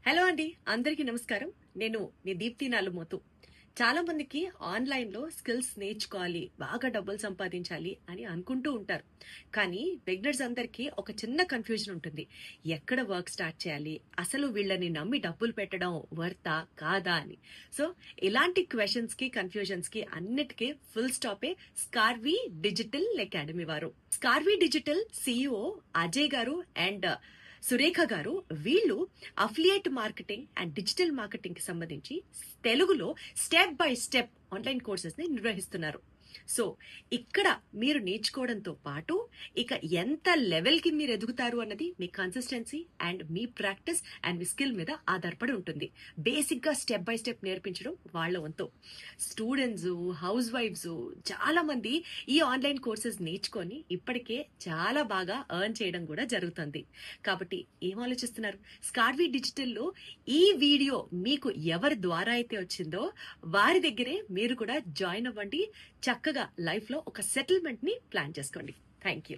Hello అండి, అందరికీ నమస్కారం. నేను మీ దీప్తి నాలుమోతు. చాలా మందికి ఆన్లైన్ లో స్కిల్స్ నేర్చుకోవాలి, బాగా డబ్బులు సంపాదించాలి అని అనుకుంటూ ఉంటారు. కానీ బిగినర్స్ అందరికీ ఒక చిన్న కన్ఫ్యూజన్ ఉంటుంది. ఎక్కడ వర్క్ స్టార్ట్ చేయాలి, అసలు వీళ్ళని నమ్మి డబ్బులు పెట్టడం వర్తా కాదా అని. సో ఇలాంటి క్వశ్చన్స్ కి, కన్ఫ్యూజన్స్ కి అన్నిటికీ ఫుల్ స్టాపే స్కార్వీ డిజిటల్ అకాడమీ వారు. స్కార్వీ డిజిటల్ సిఇఓ అజయ్ గారు అండ్ సురేఖ గారు, వీళ్ళు affiliate marketing and digital marketing కి సంబంధించి తెలుగులో step by step online courses ని నిర్వహిస్తున్నారు. సో ఇక్కడ మీరు నేర్చుకోవడంతో పాటు ఇక ఎంత లెవెల్ కి మీరు ఎదుగుతారు అన్నది మీ కన్సిస్టెన్సీ అండ్ మీ ప్రాక్టీస్ అండ్ మీ స్కిల్ మీద ఆధారపడి ఉంటుంది. బేసిక్ గా స్టెప్ బై స్టెప్ నేర్పించడం వాళ్ళ వంతు. స్టూడెంట్స్, హౌస్ వైఫ్స్ చాలా మంది ఈ ఆన్లైన్ కోర్సెస్ నేర్చుకొని ఇప్పటికే చాలా బాగా ఎర్న్ చేయడం కూడా జరుగుతుంది. కాబట్టి ఏం ఆలోచిస్తున్నారు? స్కార్వీ డిజిటల్లో ఈ వీడియో మీకు ఎవరి ద్వారా అయితే వచ్చిందో వారి దగ్గరే మీరు కూడా జాయిన్ అవ్వండి. చక్కగా లైఫ్ లో ఒక సెటిల్మెంట్ ని ప్లాన్ చేసుకోండి. Thank you.